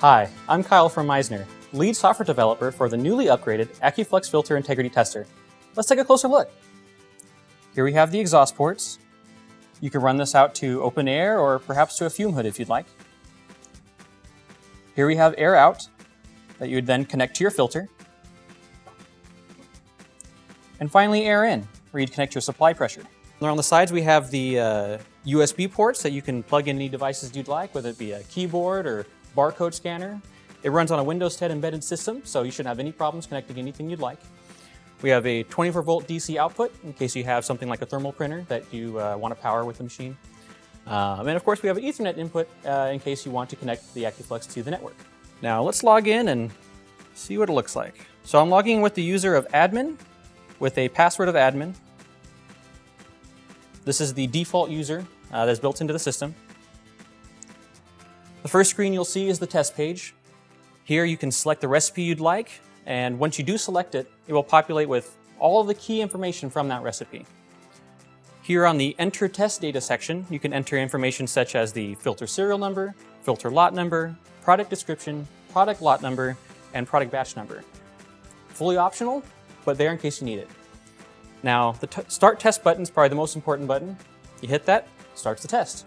Hi, I'm Kyle from Meisner, lead software developer for the newly upgraded AccuFlux filter integrity tester. Let's take a closer look. Here we have the exhaust ports. You can run this out to open air or perhaps to a fume hood if you'd like. Here we have air out that you would then connect to your filter. And finally air in, where you'd connect your supply pressure. And on the sides we have the USB ports that you can plug in any devices you'd like, whether it be a keyboard or barcode scanner. It runs on a Windows 10 embedded system, so you shouldn't have any problems connecting anything you'd like. We have a 24-volt DC output in case you have something like a thermal printer that you want to power with the machine. And of course we have an Ethernet input in case you want to connect the AccuFlux to the network. Now let's log in and see what it looks like. So I'm logging in with the user of admin with a password of admin. This is the default user that's built into the system. The first screen you'll see is the test page. Here you can select the recipe you'd like, and once you do select it, it will populate with all of the key information from that recipe. Here on the Enter Test Data section, you can enter information such as the filter serial number, filter lot number, product description, product lot number, and product batch number. Fully optional, but there in case you need it. Now, the Start Test button is probably the most important button. You hit that, starts the test.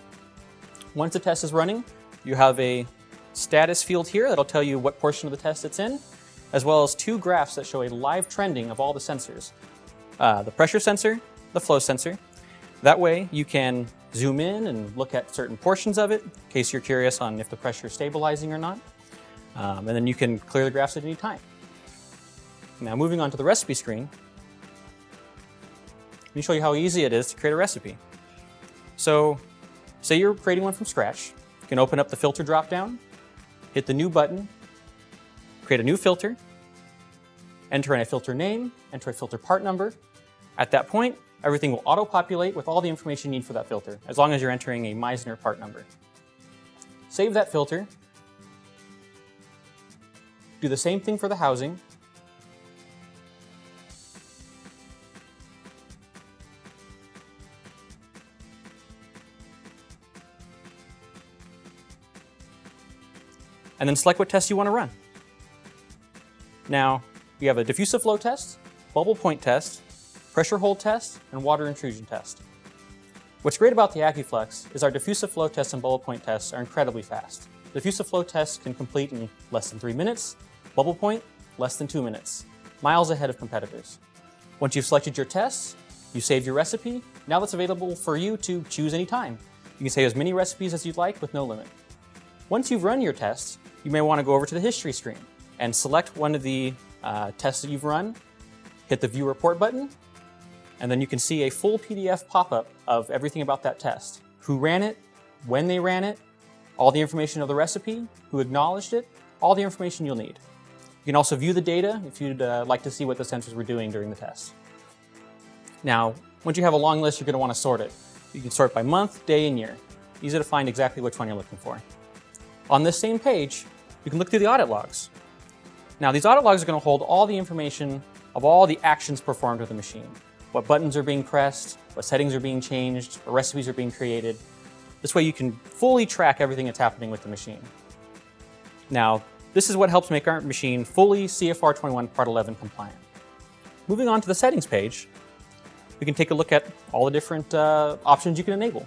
Once the test is running, you have a status field here that'll tell you what portion of the test it's in, as well as two graphs that show a live trending of all the sensors. The pressure sensor, the flow sensor. That way you can zoom in and look at certain portions of it, in case you're curious on if the pressure is stabilizing or not. And then you can clear the graphs at any time. Now moving on to the recipe screen, let me show you how easy it is to create a recipe. So, say you're creating one from scratch. You can open up the filter dropdown, hit the new button, create a new filter, enter in a filter name, enter a filter part number. At that point, everything will auto-populate with all the information you need for that filter, as long as you're entering a Meisner part number. Save that filter. Do the same thing for the housing. And then select what test you want to run. Now, we have a diffusive flow test, bubble point test, pressure hold test, and water intrusion test. What's great about the AccuFlux is our diffusive flow test and bubble point tests are incredibly fast. Diffusive flow tests can complete in less than 3 minutes, bubble point, less than 2 minutes, miles ahead of competitors. Once you've selected your tests, you save your recipe, now it's available for you to choose any time. You can save as many recipes as you'd like with no limit. Once you've run your tests, you may want to go over to the history screen and select one of the tests that you've run, hit the View Report button, and then you can see a full PDF pop-up of everything about that test. Who ran it, when they ran it, all the information of the recipe, who acknowledged it, all the information you'll need. You can also view the data if you'd like to see what the sensors were doing during the test. Now, once you have a long list, you're going to want to sort it. You can sort by month, day, and year. Easy to find exactly which one you're looking for. On this same page, you can look through the audit logs. Now, these audit logs are going to hold all the information of all the actions performed with the machine. What buttons are being pressed, what settings are being changed, what recipes are being created. This way you can fully track everything that's happening with the machine. Now, this is what helps make our machine fully CFR 21 Part 11 compliant. Moving on to the settings page, we can take a look at all the different options you can enable.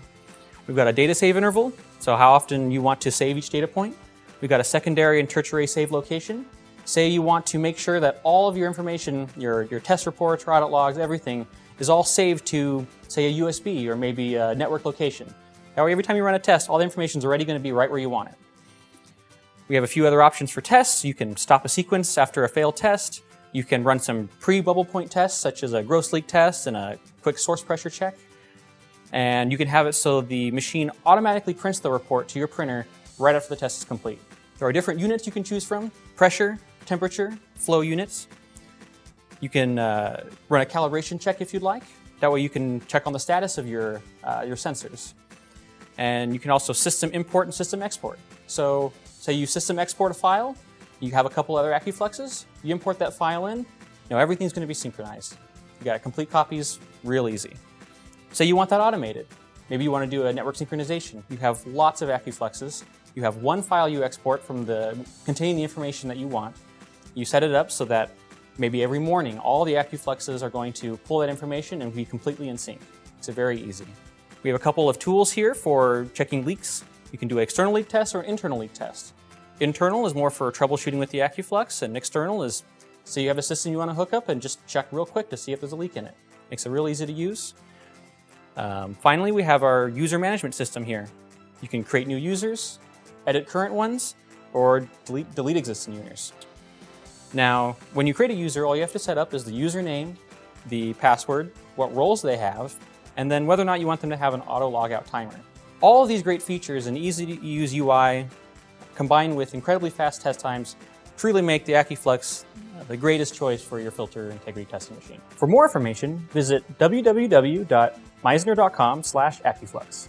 We've got a data save interval, so how often you want to save each data point. We've got a secondary and tertiary save location. Say you want to make sure that all of your information, your test reports, your audit logs, everything is all saved to, say, a USB or maybe a network location. That way, every time you run a test, all the information is already going to be right where you want it. We have a few other options for tests. You can stop a sequence after a failed test. You can run some pre-bubble point tests, such as a gross leak test and a quick source pressure check. And you can have it so the machine automatically prints the report to your printer right after the test is complete. There are different units you can choose from: pressure, temperature, flow units. You can run a calibration check if you'd like. That way you can check on the status of your sensors. And you can also system import and system export. So say you system export a file, you have a couple other AccuFluxes, you import that file in, everything's going to be synchronized. You got complete copies, real easy. Say you want that automated. Maybe you want to do a network synchronization. You have lots of AccuFluxes. You have one file you export containing the information that you want. You set it up so that maybe every morning all the AccuFluxes are going to pull that information and be completely in sync. It's very easy. We have a couple of tools here for checking leaks. You can do an external leak test or an internal leak test. Internal is more for troubleshooting with the AccuFlux, and external is, say you have a system you want to hook up and just check real quick to see if there's a leak in it. Makes it real easy to use. Finally, we have our user management system here. You can create new users, edit current ones, or delete existing users. Now, when you create a user, all you have to set up is the username, the password, what roles they have, and then whether or not you want them to have an auto logout timer. All of these great features and easy-to-use UI, combined with incredibly fast test times, truly make the AccuFlux the greatest choice for your filter integrity testing machine. For more information, visit www.meisner.com/AccuFlux.